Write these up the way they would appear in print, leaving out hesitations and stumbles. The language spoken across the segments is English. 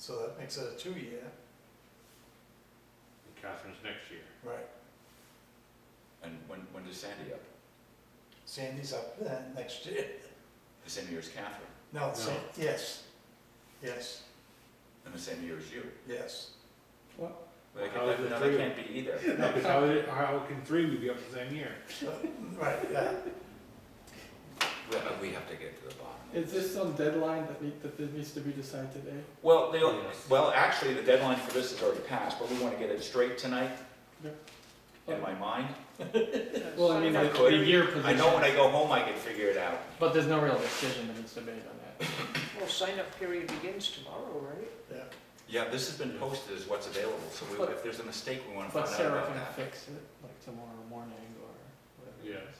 So that makes it a 2-year, And Catherine's next year. right. And when does Sandy up? Sandy's up next year. The same year as Catherine, No, No. yes, yes, and the same year as you. yes. What? Well, How is it that three? can't be either. No, because how can three be up the same year? Right, yeah. We have to get to the bottom. Is this some deadline that needs to be decided today? Well, Yes. well, actually, the deadline for this is already passed, but we want to get it straight tonight. Yeah. In my mind. Well, I mean, I the could. year position. I know when I go home I can figure it out. But there's no real decision that needs to be made on that. Well, sign-up period begins tomorrow, right? Yeah. Yeah, this has been posted as what's available, so But- if there's a mistake, we want to But find out Sarah about can that. fix it, like tomorrow morning or whatever. it Yes.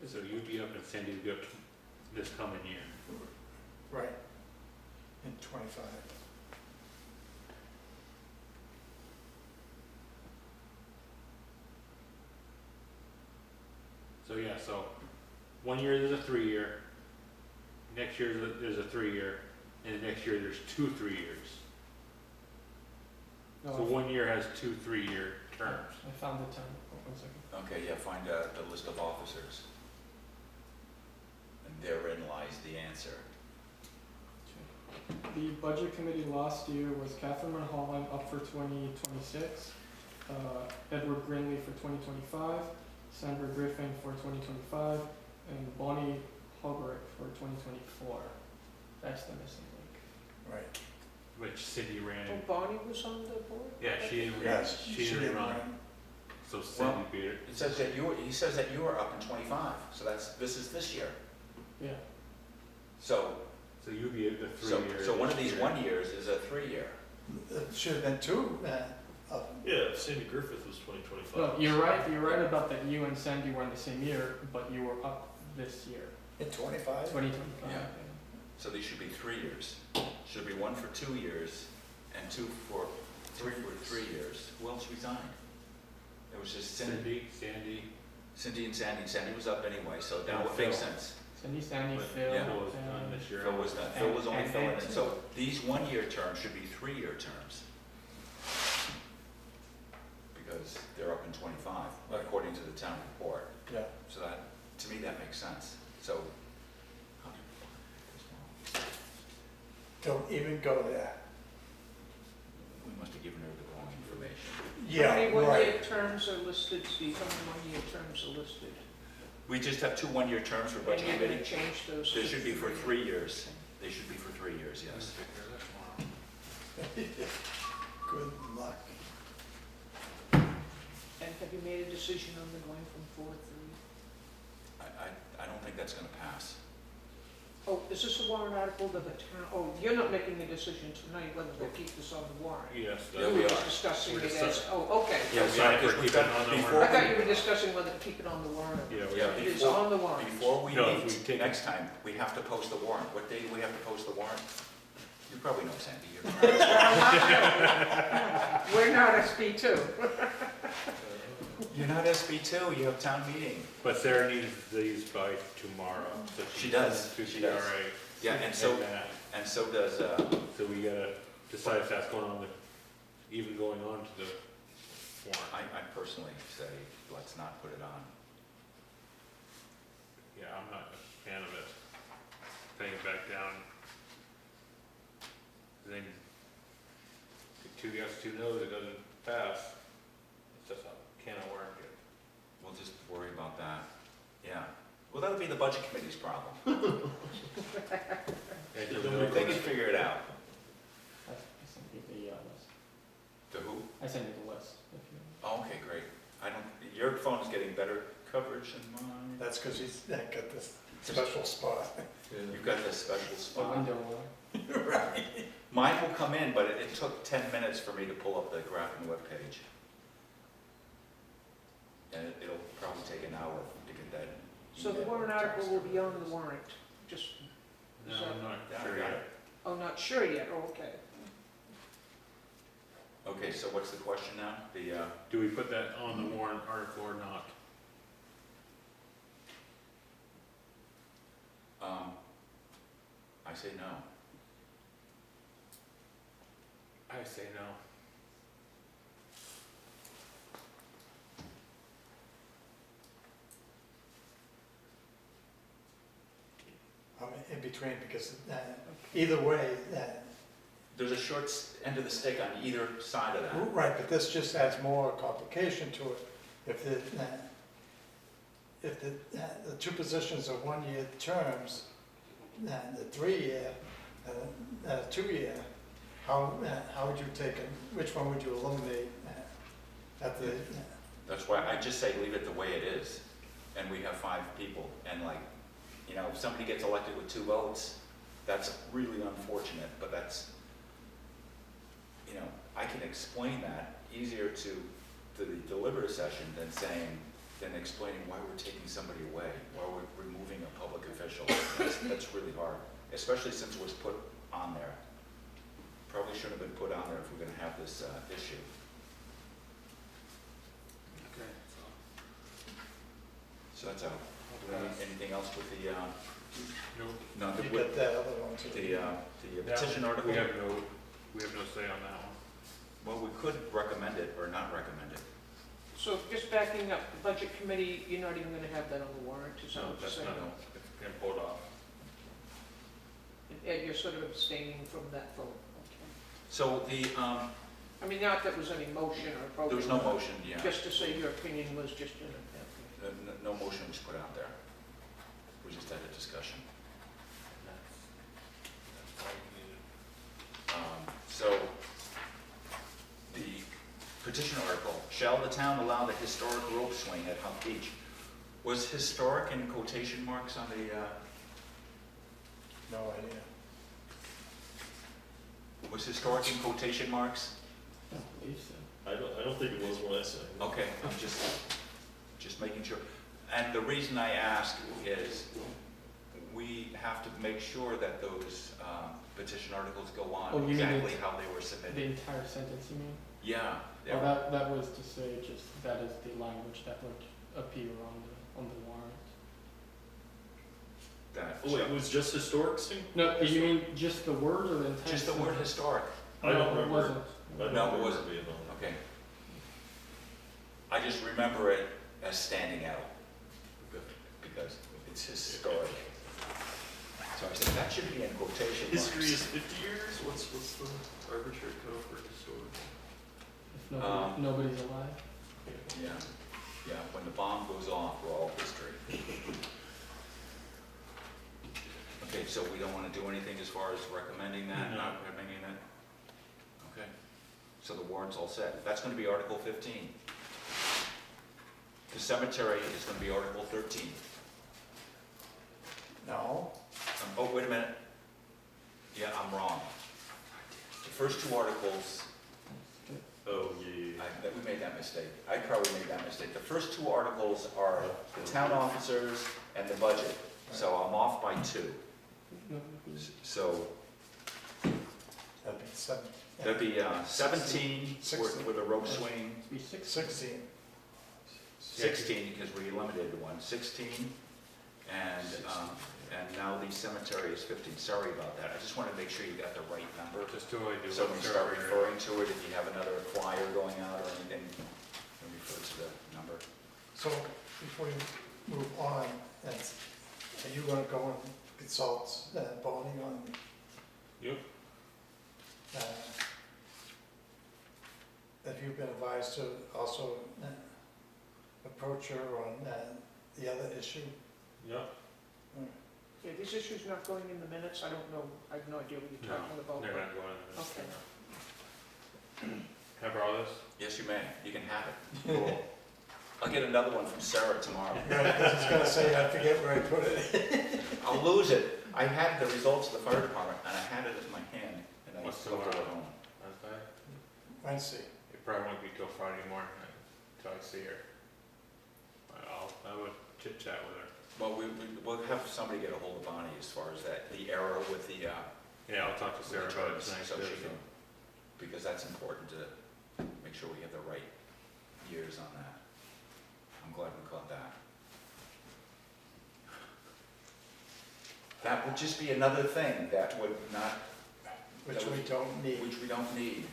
is. So you'd be up and Sandy would be up this coming year. Right. In 25. So yeah, so 1 year there's a 3-year, next year there's a 3-year, and the next year there's 2 3-years. No, So 1 year has 2 3-year terms. I found the time. Oh, 1 second. Okay, yeah, find the list of officers. And therein lies the answer. The budget committee last year was Catherine Mulholland up for 2026, Edward Greenlee for 2025, Sandra Griffin for 2025, and Bonnie Hobart for 2024. That's the missing link. Right. Which Cindy ran. Oh, Bonnie was on the board? Yeah, she didn't run. Yes, She didn't run. So Cindy Well, beat it. It says that he says that you are up in 25, so this is this year. Yeah. So, So you'd be at the so, 3 years. so one of these 1 years is a 3-year. It should have been 2, Yeah, Sandy Griffith was 2025. No, you're right about that you and Sandy were in the same year, but you were up this year, in 25. 2025. Yeah. So these should be 3 years. Should be 1 for 2 years and 3 for 3 years. Who else resigned? It was just Cindy Sandy. and Sandy. Sandy was up anyway, so now And it makes Phil. sense. Sandy, Sandy, But Phil, yeah. Phil was done this year. Phil was not, Phil was only And- filling in. and- So these 1-year terms should be 3-year terms. Because they're up in 25, according to the town report. Yeah. So that, to me, that makes sense. So. Don't even go there. We must have given her the wrong information. Yeah, How many right. one-year terms are listed, Steve? How many one-year terms are listed? We just have 2 1-year terms for And budget you're committee. gonna change those to They should be for 3. 3 years. They should be for 3 years, yes. Good luck. And have you made a decision on the going from 4 to 3? I don't think that's gonna pass. Oh, is this a warrant article that the town, oh, you're not making a decision tonight whether to keep this on the warrant? Yes. Yeah, You we were are. just discussing We're it as, discussing- oh, okay. Yeah, sorry, because we're we've keeping got, on the before I thought you we, were discussing whether to keep it on the warrant. Yeah, yeah, It is before, on the warrant. before we No, if we meet take- next time, we have to post the warrant. What day do we have to post the warrant? You probably know, Sandy. We're not SB two. You're not SB2, you have town meeting. But Sarah needs these by tomorrow. So She does, To she does. CRA. Yeah, and so does, So we gotta decide if that's going on the, even going on to the warrant. I personally say, let's not put it on. Yeah, I'm not a fan of it. Paying it back down. Then, two yes, 2 no's, it doesn't pass. It's just a can of worms. We'll just worry about that. Yeah. Well, that'll be the budget committee's problem. They can figure it out. I sent you the list. To who? I sent you the list. If you. Oh, okay, great. Your phone is getting better coverage than mine. That's because he's got this special spot. You've got this special The spot. window. Right. Mine will come in, but it took 10 minutes for me to pull up the Grafton webpage. And it'll probably take an hour to get that. So the email warrant or article text will or be on whatever the it is. warrant, just, No, So- I'm not Yeah, sure I got yet. it. oh, not sure yet, oh, okay. Okay, so what's the question now? Do we put that on the warrant article or not? I say no. I say no. I'm in between because either way, There's a short end of the stick on either side of that. right, but this just adds more complication to it. If the two positions are 1-year terms, the 3-year, and 2-year, how would you take it? Which one would you eliminate at the? That's why I just say leave it the way it is, and we have 5 people, and like, you know, if somebody gets elected with 2 votes, that's really unfortunate, but that's, you know, I can explain that easier to the deliberative session than explaining why we're taking somebody away, why we're removing a public official. That's really hard, especially since it was put on there. Probably shouldn't have been put on there if we're gonna have this issue. Okay. So that's out. Anything else with the, No. no, You got that other one too. the petition article? We have no say on that one. Well, we could recommend it or not recommend it. So just backing up, the budget committee, you're not even gonna have that on the warrant, is that No, what you're that's saying? not, it's been pulled off. And you're sort of abstaining from that vote, okay. So the, I mean, not that there was any motion or vote. there was no motion, yeah. Just to say your opinion was just in a, No motion was put out there. We just had a discussion. That's all we needed. So, the petition article, shall the town allow the historic rope swing at Hump Beach? Was historic in quotation marks on the, No idea. was historic in quotation marks? I don't believe so. I don't think it was when I signed. Okay, I'm just making sure. And the reason I ask is we have to make sure that those petition articles go Oh, on you mean exactly it- how they were The submitted. entire sentence, you mean? Yeah. Well, that was to say just that is the language that would appear on the warrant. That, Oh, wait, it was just historic thing? No, you mean just the word or the entire? just the word sentence? historic. I don't No, it remember. wasn't. I don't No, it remember wasn't. being on it. Okay. I just remember it as standing out because it's historic. So I said, that should be in quotation marks. History is 50 years? What's the arbitrary cutoff for historic? If nobody's alive. Yeah, when the bomb goes off, we're all history. Okay, so we don't want to do anything as far as recommending that, No. not recommending that? Okay, so the warrant's all set. That's going to be Article 15. The cemetery is going to be Article 13. No, Oh, wait a minute. Yeah, I'm wrong. The first 2 articles, Oh, yeah. we made that mistake. I probably made that mistake. The first 2 articles are the town officers and the budget. So I'm off by 2. No, So that'd be 7. there'd be 17 16. with a rope swing, it'd be 6. 16. 16 because we eliminated 1, 16, and now the cemetery is 15. Sorry about that. I just wanted to make sure you got the right number. Just to do So when you start referring to it, if you have another flyer going out or anything, then refer to the number. So before you move on, are you gonna go and consult Bonnie on? Yep. Have you been advised to also approach her on the other issue? Yep. yeah, this issue's not going in the minutes, I don't know, I have no idea what you're No, talking about. they're but- not going in this. Okay. Can I borrow this? Yes, you may. You can have it. Cool. I'll get another one from Sarah tomorrow. Right, 'cause it's gonna say, I forget where I put it. I'll lose it. I had the results of the fire department, and I had it in my hand, and I What's left it tomorrow? at home. Wednesday? Wednesday. It probably won't be till Friday morning, until I see her. I would chit chat with her. Well, we'll have somebody get a hold of Bonnie as far as that, the error with the, Yeah, I'll talk to Sarah with the about it terms, tonight. so too, she can, because that's important to make sure we have the right years on that. I'm glad we caught that. That would just be another thing that would not, Which we don't need. which we don't need.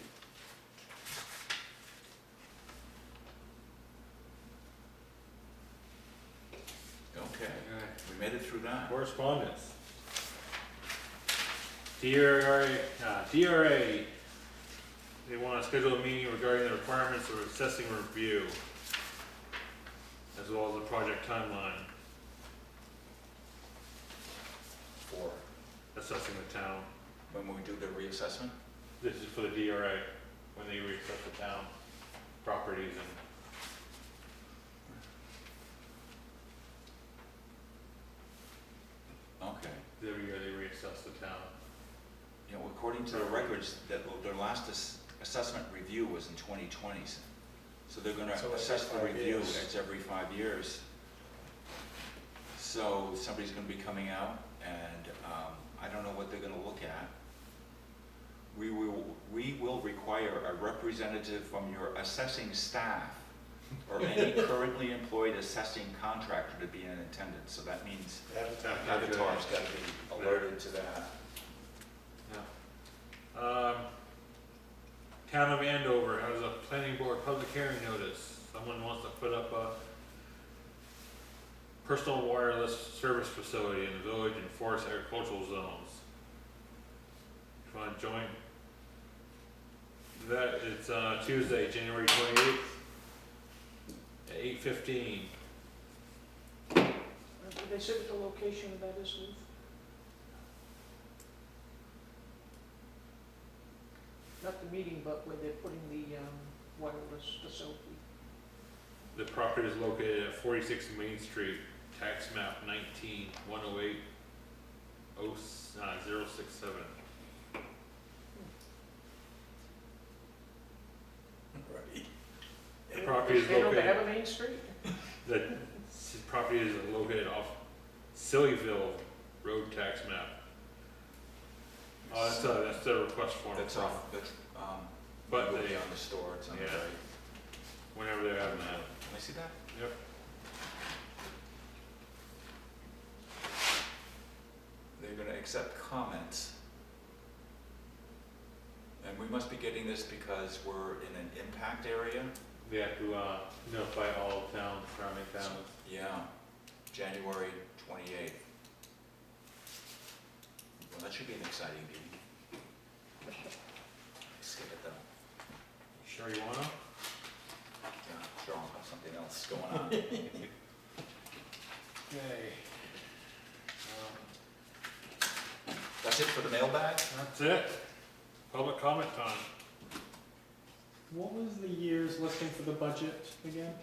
made it through that. Correspondence. DRA, they want to schedule a meeting regarding the requirements of assessing review, as well as the project timeline, For assessing the town. when we do the reassessment. This is for the DRA, when they reassess the town properties and Okay. every year they reassess the town. You know, according to the records, that their last assessment review was in 2020. So they're gonna So every assess the 5 review, years. it's every 5 years. So somebody's gonna be coming out and, I don't know what they're gonna look at. We will require a representative from your assessing staff or any currently employed assessing contractor to be in attendance, so that means Avatar's gotta be alerted to that. Town of Andover has a planning board public hearing notice. Someone wants to put up a personal wireless service facility in the village and forest agricultural zones. If you want to join, that it's Tuesday, January 28th at 8:15. Did they say what the location of that is, Ruth? Not the meeting, but where they're putting the wireless facility. The property is located at 46 Main Street, tax map 19 108 067. Right. The property is They don't located, have a Main Street? the property is located off Sillyville Road tax map. Oh, that's the request form. That's from- off, that's, But will they, be on the store, it's on the Yeah. right. whenever they're having that. Can I see that? Yep. They're gonna accept comments. And we must be getting this because we're in an impact area. They have to notify all towns, surrounding towns. Yeah, January 28th. Well, that should be an exciting meeting. Skip it though. Sure you wanna? Yeah, sure, I'll have something else going on. Okay. That's it for the mailbag? That's it. Public comment time. What was the year's listing for the budget again,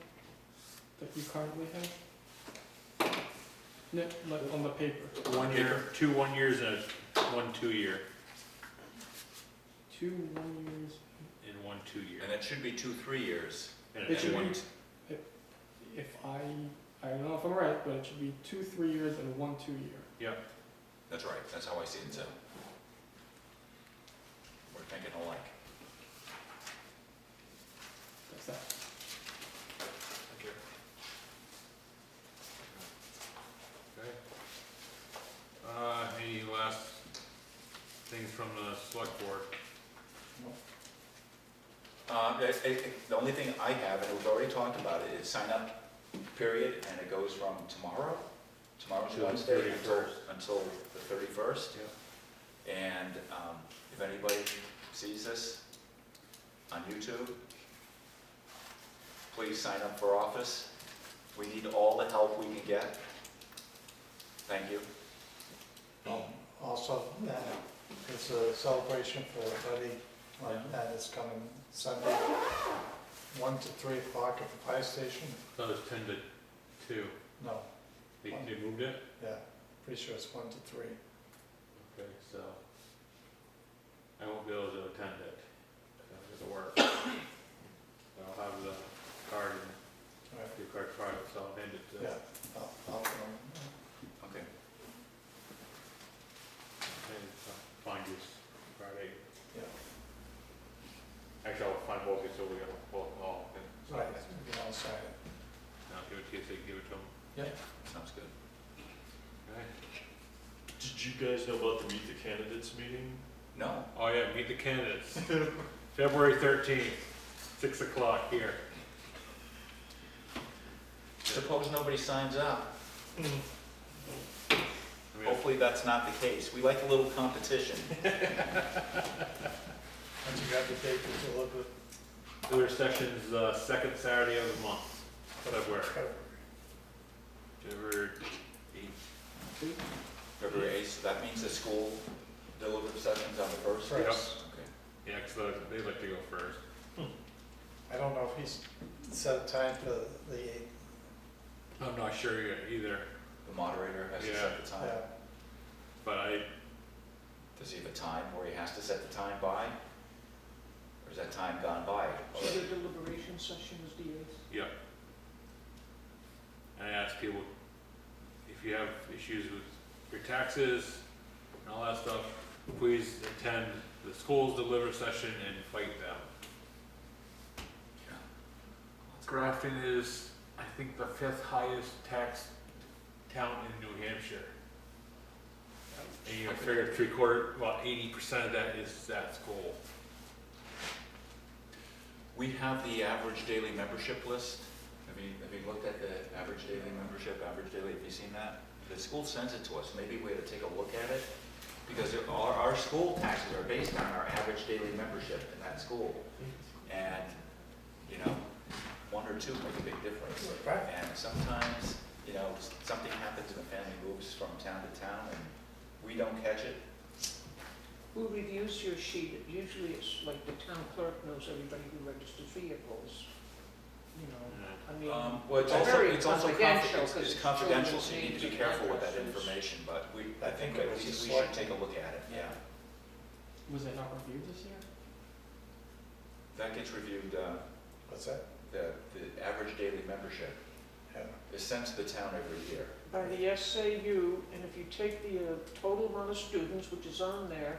that you currently have? No, like on the paper, 1 year, 2 1 years and a 1 2 year, 2 1 years. and 1 2 year. And it should be 2 3 years. And It should one- be, if I don't know if I'm right, but it should be 2 3 years and 1 2 year. Yep. That's right, that's how I see it too. We're thinking alike. That's that. Thank you. Okay. Any last things from the select board? The only thing I have, and we've already talked about it, is sign up period, and it goes from tomorrow. Tomorrow's To the Wednesday 31st. until the 31st. Yeah. And if anybody sees this on YouTube, please sign up for office. We need all the help we can get. Thank you. Also, it's a celebration for everybody, and it's coming Sunday, 1 to 3 o'clock at the fire station. Thought it was 10 to 2. No, They moved it? yeah, pretty sure it's 1 to 3. Okay, so I won't be able to attend it. It'll work. I'll have the card and All right, the card private, so I'll hand it to. yeah, I'll, Okay. Find you Friday. yeah, Actually, I'll find both of you, so we have both, all. right, you can all sign it. I'll give it to you, so you can give it to them. Sounds good. Okay. Did you guys know about the Meet the Candidates meeting? No, Oh yeah, meet the candidates. February 13th, 6 o'clock here. suppose nobody signs up. I mean, Hopefully that's not the case. We like a little competition. Once you got the date, it's a little bit. delivery session's second Saturday of the month, February. February 8th. February 8th, so that means the school deliberative session's on the first? First. Okay. Yeah, because they like to go first. I don't know if he's set a time for the 8th. I'm not sure yet either, The moderator has to Yeah. set the time. Yeah. but Does he have a time where he has to set the time by? Or is that time gone by? So the deliberation session is the 8th? yeah. I ask people, if you have issues with your taxes and all that stuff, please attend the school's delivery session and fight them. Yeah. Grafton is, I think, the 5th highest taxed town in New Hampshire. And you figure 80% of that is that school. We have the average daily membership list. Have you looked at the average daily membership, have you seen that? The school sends it to us, maybe we ought to take a look at it, because our school taxes are based on our average daily membership in that school. And, you know, 1 or 2 make a big difference. Right. And sometimes, you know, something happens and the family moves from town to town and we don't catch it. Who reviews your sheet? Usually it's like the town clerk knows everybody who registers vehicles. You know, I mean, Well, it's very also confidential, 'cause it's it's confidential, children's so you need to be names and careful with that addresses. information, but I I think think it at was least the we should select- take a look at it, yeah. Was it not reviewed this year? That gets reviewed, What's that? the average daily membership Yeah. is sent to the town every year. by the SAU, and if you take the total amount of students, which is on there,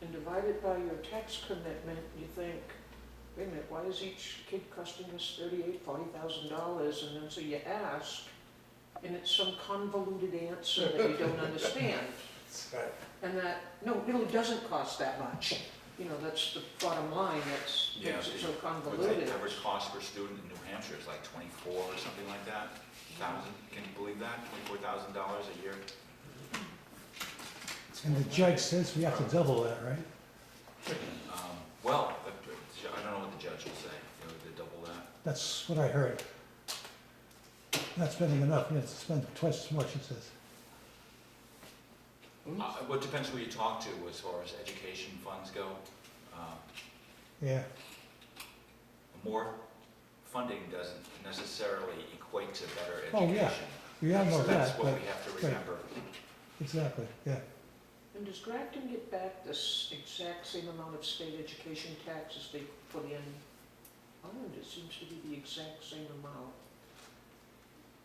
and divide it by your tax commitment, you think, wait a minute, why is each kid costing us $40,000? And then so you ask, and it's some convoluted answer that you don't understand. That's right. And that, no, it really doesn't cost that much. You know, that's the bottom line, that's, Yeah, makes it so What's the convoluted. average cost per student in New Hampshire is like 24 or something like that, thousand, can you believe that? $24,000 a year? And the judge says we have to double that, right? Well, I don't know what the judge will say, you know, to double that. That's what I heard. Not spending enough, you have to spend twice as much, it says. Well, it depends who you talk to as far as education funds go. Yeah, More funding doesn't necessarily equate to better Oh, yeah. education. we all know So that's that, what but, we have to right. remember. exactly, yeah. And does Grafton get back this exact same amount of state education tax as they put in? Ireland, it seems to be the exact same amount.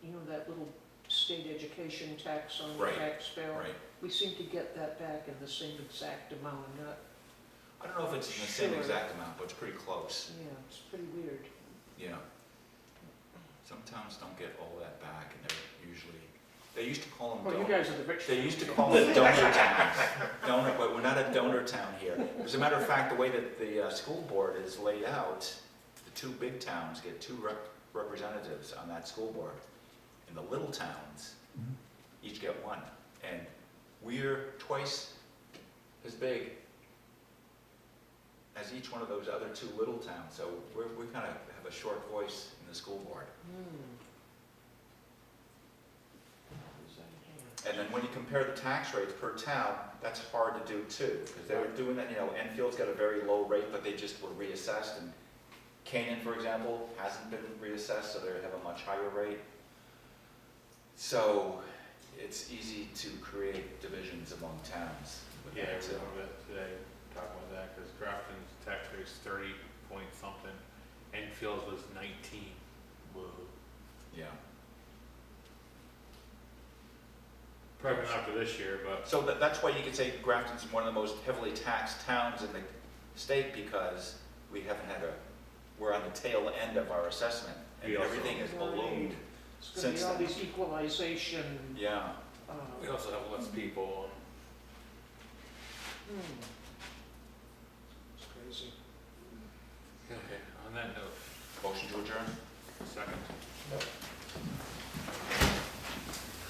You know, that little state education tax on the Right, tax bill? Right. We seem to get that back in the same exact amount, and not, I don't know if it's in the same Sure. exact amount, but it's pretty close. yeah, it's pretty weird. Yeah. Some towns don't get all that back, and they're usually, they used to call them Well, you guys are the rich. They used to call them donor towns. Donor, but we're not a donor town here. As a matter of fact, the way that the school board is laid out, the 2 big towns get 2 representatives on that school board. And the little towns Mhm. each get 1. And we're twice as big as each one of those other 2 little towns. So we kind of have a short voice in the school board. Is that here? And then when you compare the tax rates per town, that's hard to do too, because they were doing that, you know, Enfield's got a very low rate, but they just were reassessed, and Canaan, for example, hasn't been reassessed, so they have a much higher rate. So it's easy to create divisions among towns with Yeah, that we too. were about today, talking about that, because Grafton's tax rate's 30 point something, Enfield's was 19. Whoa. Yeah. Probably not for this year, but So that's why you could say Grafton's one of the most heavily taxed towns in the state, because we haven't had we're on the tail end of our assessment, and We also- everything is ballooned. It's gonna be Since all then. these equalization, Yeah. we also have less people. It's crazy. Okay, on that note, Motion to adjourn? second.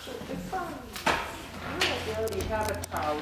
So if, have a tower